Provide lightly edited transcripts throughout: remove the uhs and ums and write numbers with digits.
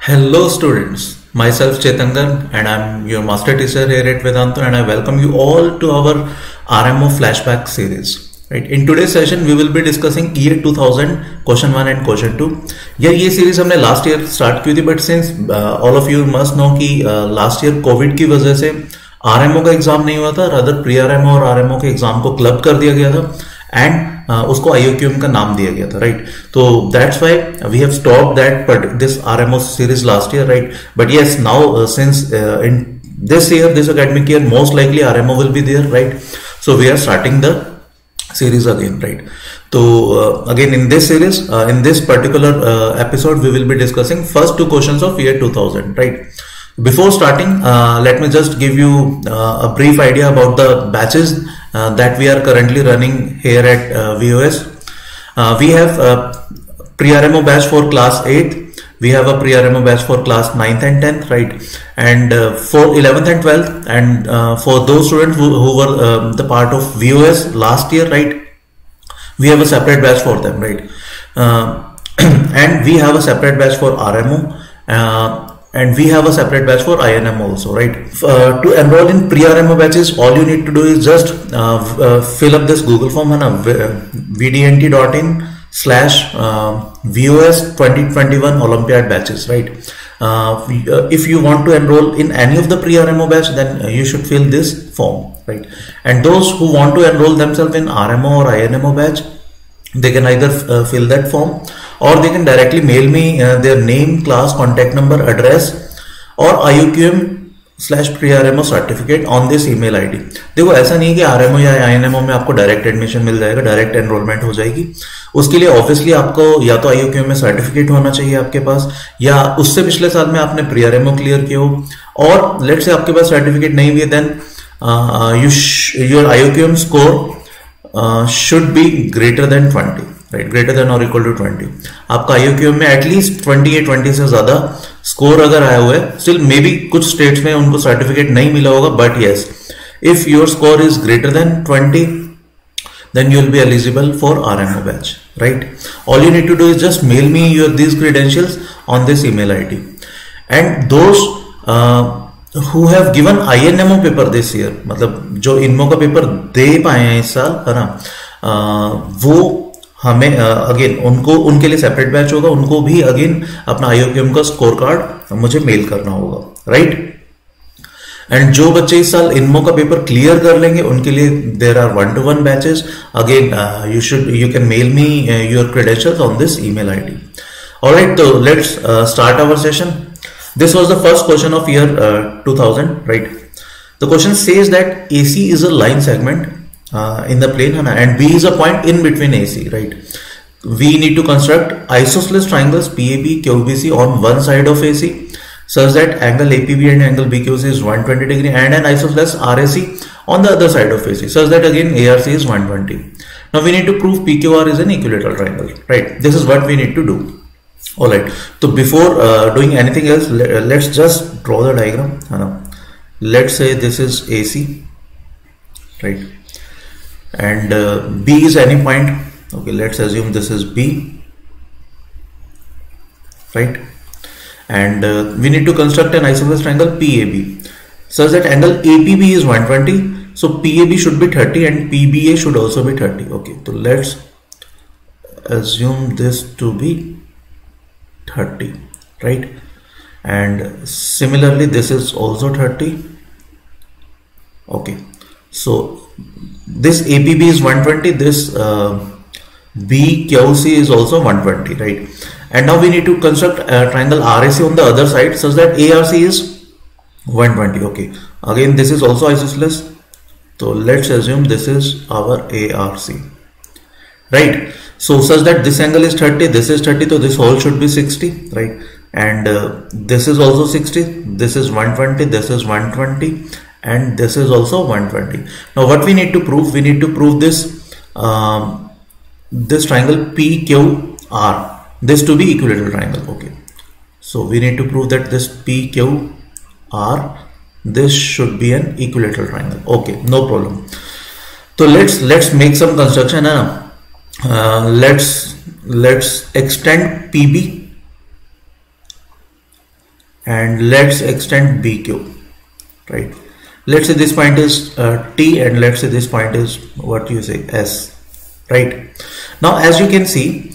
Hello students, myself Chetangan and I'm your master teacher here at Vedantu and I welcome you all to our RMO flashback series. Right, in today's session we will be discussing year 2000 question 1 and question 2. ये series हमने last year start की थी but since all of you must know कि last year COVID की वजह से RMO का exam नहीं हुआ था, rather प्री RMO और RMO के एग्जाम को क्लब कर दिया गया था एंड उसको IOQM का नाम दिया गया था, राइट. तो that's why we have stop that but this RMO series last year, right. But yes now since in this year, this academic year, most likely RMO will be there, right? So we are starting the series again, right? So again in this series, in this particular episode, we will be discussing first two questions of year 2000, right? Before starting, let me just give you a brief idea about the batches that we are currently running here at VOS. We have a pre-RMO batch for class 8th. We have a pre-RMO batch for class 9th and 10th, right? And for 11th and 12th, and for those students who were the part of VOS last year, right? We have a separate batch for them, right? And we have a separate batch for RMO. And we have a separate batch for INM also, right? To enroll in pre-RMO batches, all you need to do is just fill up this Google form on vdnt.in/VOS 2021 Olympiad batches, right? If you want to enroll in any of the pre-RMO batch, then you should fill this form, right? And those who want to enroll themselves in RMO or INMO batch, they can either fill that form or they can directly mail me their name, class, contact number, address or IOQM/pre-RMO certificate on this email ID. देखो ऐसा नहीं है कि RMO या INMO में आपको direct admission मिल जाएगा, direct enrolment हो जाएगी. उसके लिए ऑब्वियसली आपको या तो IOQM में सर्टिफिकेट होना चाहिए आपके पास, या उससे पिछले साल में आपने pre-RMO क्लियर किया हो, और लेट से आपके पास सर्टिफिकेट नहीं भी है, then your IOQM score should be greater than 20. Right, greater than और इक्वल टू 20. आपका IOQM में एटलीस्ट 20 या 20 से ज्यादा स्कोर अगर आया हुआ है, स्टिल मे बी कुछ स्टेट्स में उनको सर्टिफिकेट नहीं मिला होगा, but yes, if your score is greater then 20, then you will be eligible for RMO batch, right? All you need to do is just mail me these credentials on this email ID. And those who have given INMO paper this year, मतलब जो इनमो का paper दे पाए हैं इस साल, है ना, वो हमें अगेन उनके लिए सेपरेट बैच होगा, उनको भी अगेन अपना IOQM का स्कोर कार्ड मुझे मेल करना होगा, राइट. एंड जो बच्चे इस साल इनमो का पेपर क्लियर कर लेंगे उनके लिए there are 1-to-1 batches. Again you can mail me your credentials on this email ID. Alright, so let's start our session. This was the first question of year 2000, right? The question says that AC is a line segment in the plane and B is a point in between AC, right? We need to construct isosceles triangles PAB, QBC on one side of AC such that angle APB and angle BQC is 120 degree, and an isosceles RAC on the other side of AC such that again ARC is 120. Now we need to prove PQR is an equilateral triangle, right? This is what we need to do. Alright, so before doing anything else, let's just draw the diagram. Let's say this is AC, right? And B is any point. Okay, let's assume this is B, right? And we need to construct an isosceles triangle PAB such that angle APB is 120, so PAB should be 30 and PBA should also be 30. Okay, so let's assume this to be 30, right? And similarly this is also 30. Okay, so this APB is 120, this BQC is also 120, right? And now we need to construct a triangle RAC on the other side such that ARC is 120. Okay, again this is also isosceles, so let's assume this is our ARC, right? So such that this angle is 30, this is 30, so this whole should be 60, right? And this is also 60, this is 120, this is 120, and this is also 120. Now what we need to prove? We need to prove this this triangle PQR, this to be equilateral triangle. Okay, so we need to prove that this PQR, this should be an equilateral triangle. Okay, no problem. So let's make some construction. Let's extend PB and let's extend BQ, right? Let's say this point is T, and let's say this point is what you say S, right? Now as you can see,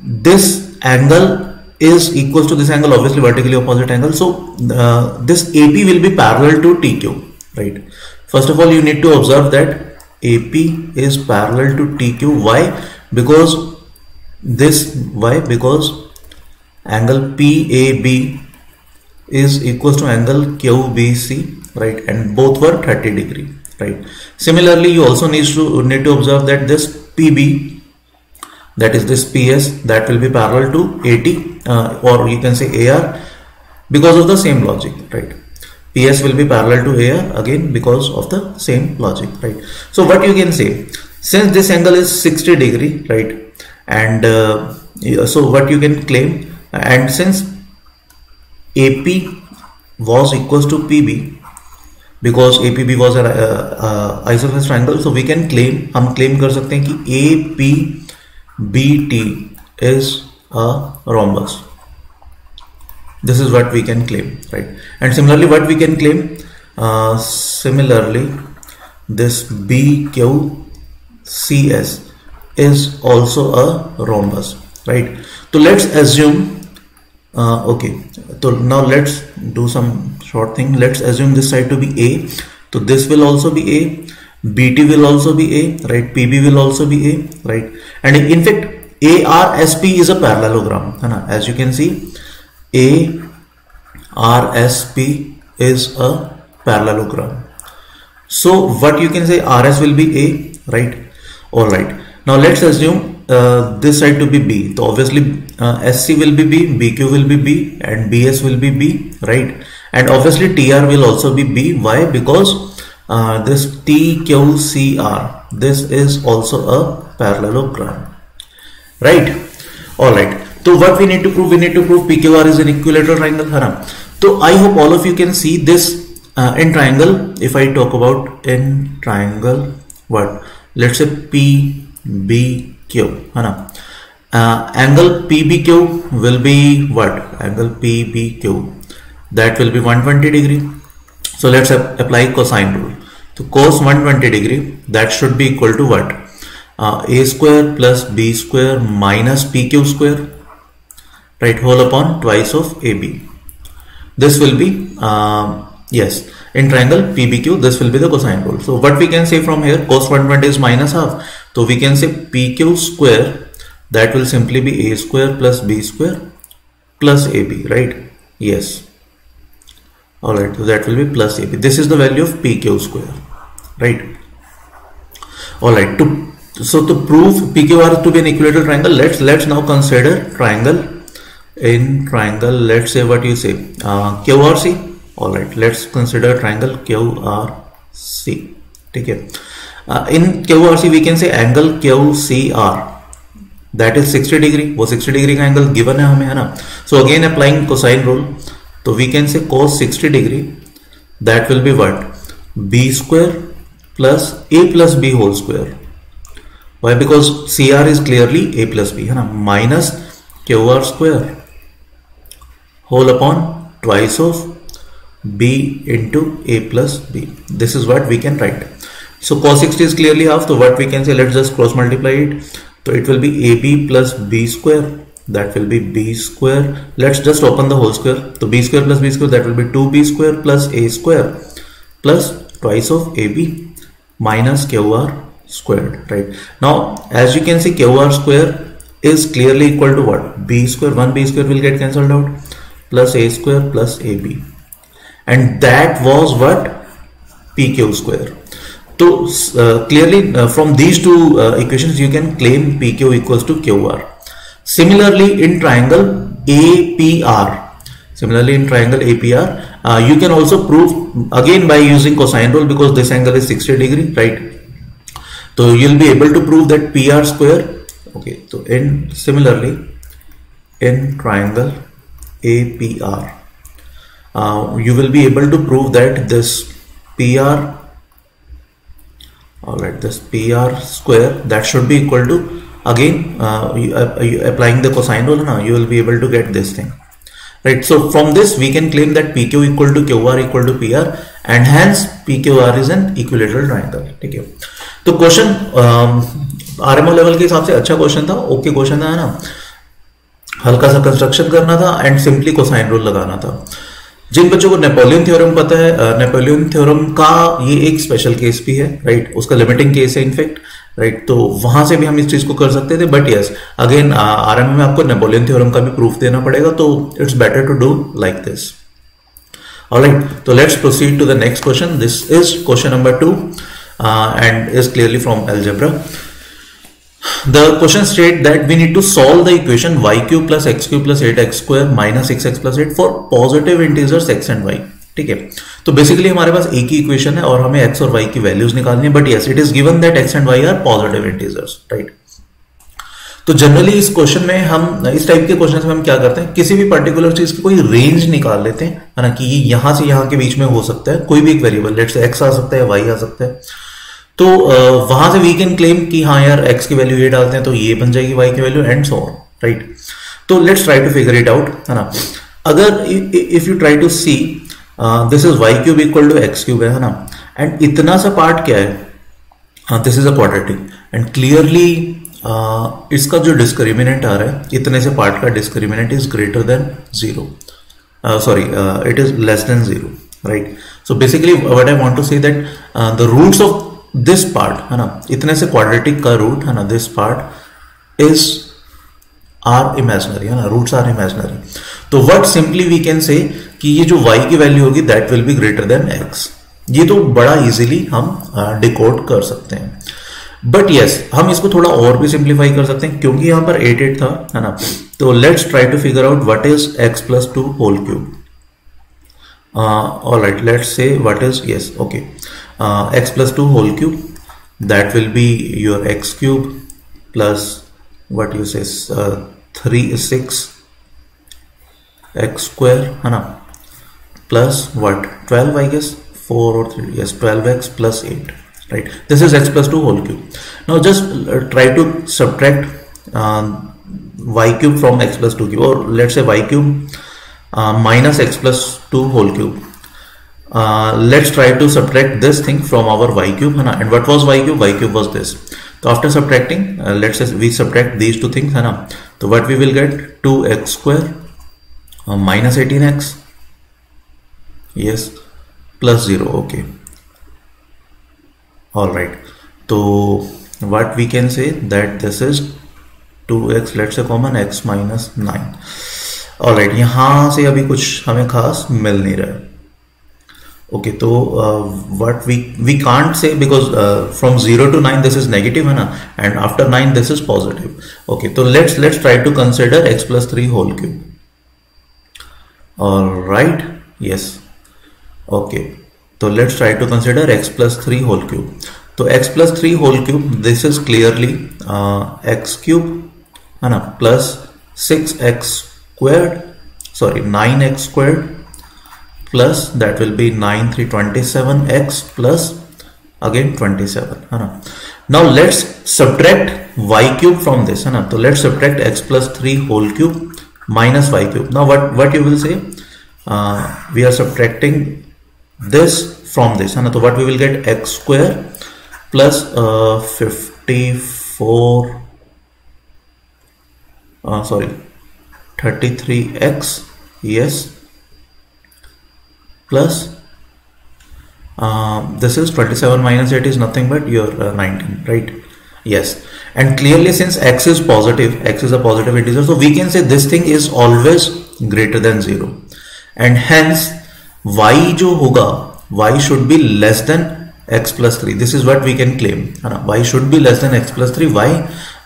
this angle is equals to this angle, obviously vertically opposite angle. So this AP will be parallel to TQ, right? First of all, you need to observe that AP is parallel to TQ. Why? Because angle PAB is equals to angle QBC, right? And both were 30 degree, right? Similarly, you also need to observe that this PB, that is this PS, that will be parallel to AT, or you can say AR, because of the same logic, right? PS will be parallel to AR again because of the same logic, right? So what you can say, since this angle is 60 degree, right? And so what you can claim, and since AP was equals to PB, because APB was an isosceles triangle, so we can claim, हम claim कर सकते हैं कि APBT is a rhombus. This is what we can claim, right? And similarly, what we can claim, similarly, this BQCS is also a rhombus, right? So let's assume, okay, so now let's do some short thing. Let's assume this side to be A. So this will also be A, BT will also be A, right? PB will also be A, right? And in fact, ARSP is a parallelogram, as you can see, ARSP is a parallelogram. So what you can say, RS will be A, right? All right. Now let's assume this side to be B. So obviously SC will be B, BQ will be B, and BS will be B, right? And obviously TR will also be B. Why? Because this TQCR, this is also a parallelogram, right? All right. So what we need to prove? We need to prove PQR is an equilateral triangle. So I hope all of you can see this in triangle. If I talk about in triangle, what? Let's say PBQ, angle PBQ will be what? Angle PBQ, that will be 120 degree. So let's apply cosine rule. So cos 120 degree, that should be equal to what? A square plus B square minus PQ square, right, whole upon twice of AB. This will be yes, in triangle PBQ, this will be the cosine rule. So what we can say from here, cos 120 is minus half, so we can say PQ square, that will simply be A square plus B square plus AB, right? Yes. All right, so that will be plus AB. This is the value of PQ square, right? All right, so to prove PQR to be an equilateral triangle, let's now consider triangle. In triangle, let's say what you say, QRC. All right, let's consider triangle QRC. Okay. In QRC we can say angle QCR, that is 60 degree. वो 60 degree का angle given है हमें, है ना? So again applying cosine rule, so we can say cos 60 degree, that will be what? B square plus A plus B whole square. Why? Because CR is clearly A plus B, है ना? Minus QR square whole upon twice of B into A plus B. This is what we can write. So cos 60 is clearly half. So what we can say, let's just cross multiply it. So it will be AB plus B square, that will be B square. Let's just open the whole square. So B square plus B square, that will be 2B square plus A square plus twice of AB minus QR squared, right? Now as you can see, QR square is clearly equal to what? B square. 1B square will get cancelled out, plus A square plus AB, and that was what? PQ square. So clearly from these two equations you can claim PQ equals to QR. Similarly in triangle APR, you can also prove again by using cosine rule, because this angle is 60 degree, right? So you'll be able to prove that PR square. Okay, so similarly in triangle APR, you will be able to prove that this PR, all right, this PR square, that should be equal to, again you applying the cosine rule, you will be able to get this thing, right? So from this we can claim that PQ equal to QR equal to PR and hence PQR is an equilateral triangle. ठीक है, तो question RMO level के हिसाब से अच्छा question था, okay question था ना, हल्का सा कंस्ट्रक्शन करना था एंड सिंपली कोसाइन रूल लगाना था। जिन बच्चों को नेपोलियन थ्योरम पता है, नेपोलियन थ्योरम का ये एक स्पेशल केस भी है, राइट, उसका लिमिटिंग केस है इनफेक्ट, राइट, तो वहां से भी हम इस चीज को कर सकते थे। बट यस अगेन आरएमओ में आपको नेपोलियन थ्योरम का भी प्रूफ देना पड़ेगा, तो it's better to do like this. Alright, तो let's proceed to the next question. This is question number 2 and is clearly from algebra. The question states that we need to solve the equation y cube plus x cube plus 8x square minus 6x plus 8 for positive integers x and y. ठीक है, तो basically हमारे पास एक ही equation है और हमें x और y की वैल्यूज निकालनी है, but yes it is given that x and y are positive integers, right. तो जनरली इस क्वेश्चन में हम, इस टाइप के क्वेश्चन में हम क्या करते हैं, किसी भी पर्टिकुलर चीज की कोई रेंज निकाल लेते हैं, है ना, कि ये यहां से यहां के बीच में हो सकता है, कोई भी एक वेरिएबल, लेट्स से x आ सकता है, y आ सकता है, तो वहां से वी कैन क्लेम कि हाँ यार x की वैल्यू ये डालते हैं तो ये बन जाएगी y की value and so on, right. तो let's try to figure it out, है ना। अगर if you try to see this is y cube equal to x cube है ना, एंड इतना सा पार्ट क्या है, this is a quadratic and clearly इसका जो डिस्क्रिमिनेंट आ रहा है, इतने से पार्ट का discriminant is greater than 0, sorry it is less than 0, right. So basically what I want to say that the roots of this part, है ना, इतने से क्वाड्रेटिक का रूट, है ना, this part is are imaginary, है ना, रूट्स आर इमेजिनरी। तो what simply we can say कि ये जो y की वैल्यू होगी that will be greater than x। ये तो बड़ा इजीली हम डिकोड कर सकते हैं। बट यस हम इसको थोड़ा और भी सिंप्लीफाई कर सकते हैं, क्योंकि यहां पर 8 था, है ना। तो let's try to figure out what is x plus 2 whole cube. Alright, let's say what is, yes okay, x plus 2 whole cube, that will be your x cube plus what you say 6 x square, है ना, plus what 12 I guess, 4 or 3, yes 12x plus 8, right, this is x plus 2 whole cube. Now just try to subtract y cube from x plus 2 cube, or let's say y cube minus x plus 2 whole cube. Let's try to subtract this thing from our y cube, है ना, and what was y cube? Y cube was this. So after subtracting, let's say we subtract these two things, है ना, तो what we will get 2x square minus 18x, yes, plus 0, okay, all right. तो what we can say that this is 2x, let's say common, x minus 9, all right। यहां से अभी कुछ हमें खास मिल नहीं रहा है, ओके, तो what we can't say because from 0 to 9 this is negative, है ना, and after 9 this is positive, okay। तो let's try to consider x plus 3 whole cube, all right, yes, okay। तो let's try to consider x plus 3 whole cube। तो x plus 3 whole cube, this is clearly x cube, है ना, plus 6x squared, sorry 9x squared plus that will be 9 3 27x plus again 27, है ना। Now let's subtract y cube from this, है ना, तो let's subtract x plus 3 whole cube minus y cube. Now what you will say, we are subtracting this from this, है ना, तो what we will get x square plus 54 sorry 33x, yes, plus this is 27 minus 8 is nothing but your 19, right, yes. And clearly since x is positive, x is a positive integer, so we can say this thing is always greater than 0 and hence y जो होगा y should be less than x plus 3. This is what we can claim, है ना, y should be less than x plus 3. Why?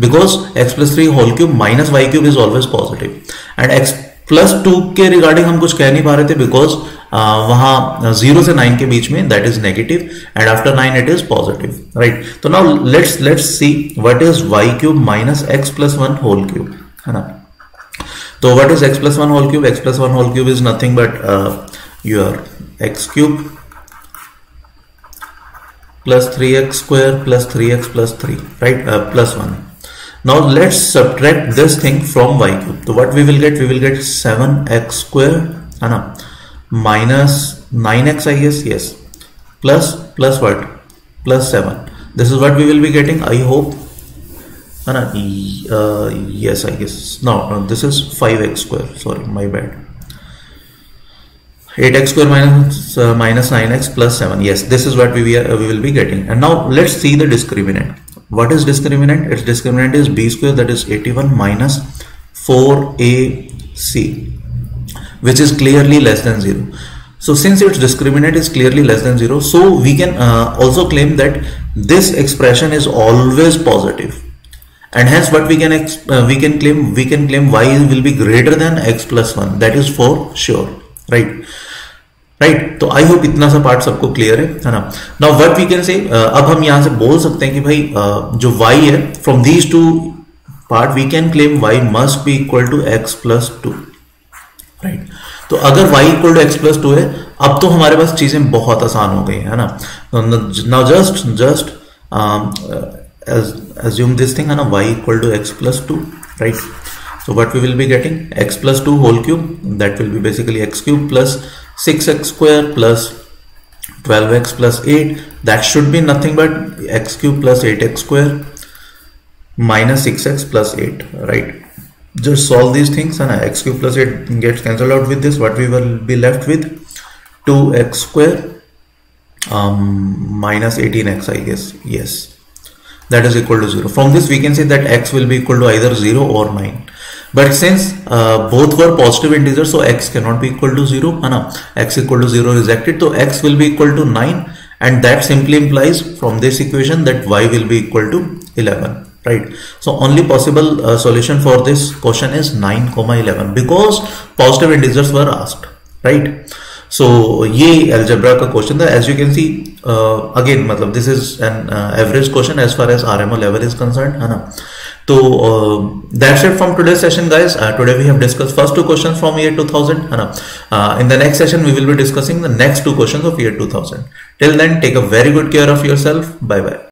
Because x plus 3 whole cube minus y cube is always positive and x plus 2 के regarding हम कुछ कह नहीं पा रहे थे बिकॉज वहां 0 से 9 के बीच में that is negative and after 9 it is positive, right. तो now let's see what is y cube minus x plus 1 whole cube, है ना। तो what is x plus 1 whole cube? x plus 1 whole cube is nothing but your x cube plus 3x square plus 3x plus 3, right, plus 1। Now let's subtract this thing from y cube. So what we will get? We will get 7x square, है ना, minus 9x, I guess, yes, plus what? Plus 7. This is what we will be getting, I hope. है ना? Yes, I guess. No, this is 5x square. Sorry, my bad. 8x square minus 9x plus 7. Yes, this is what we will be getting. And now let's see the discriminant. What is discriminant? Its discriminant is b square, that is 81 minus 4ac, which is clearly less than 0. So since its discriminant is clearly less than 0, so we can also claim that this expression is always positive, and hence what we can claim y will be greater than x plus 1. That is for sure, right? Right, तो I hope इतना सा part सबको clear है ना. Now what we can से, अब हम यहां से बोल सकते हैं कि भाई जो y है, from these two part we can claim y must be equal to x plus 2, right. तो अगर y equal to x plus 2 है, अब तो हमारे पास चीजें बहुत आसान हो गई है ना. Now just assume this thing, है ना, y equal to x plus 2, right. So what we will be getting? X plus 2 whole cube, that will be basically x cube plus 6x square plus 12x plus 8, that should be nothing but x cube plus 8x square minus 6x plus 8, right? Just solve these things and x cube plus 8 gets cancelled out with this. What we will be left with? 2x square minus 18x, I guess. Yes, that is equal to 0. From this we can say that x will be equal to either 0 or 9. But since both were positive integers, so x cannot be equal to 0, है ना, x equal to 0 rejected, so x will be equal to 9, and that simply implies from this equation that y will be equal to 11, right? So only possible solution for this question is 9, 11, because positive integers were asked, right? So ये algebra का question था. As you can see, again मतलब this is an average question as far as RMO level is concerned, है ना. So that's it from today's session, guys. Today we have discussed first two questions from year 2000, है ना. In the next session we will be discussing the next two questions of year 2000. Till then, take a very good care of yourself. Bye bye.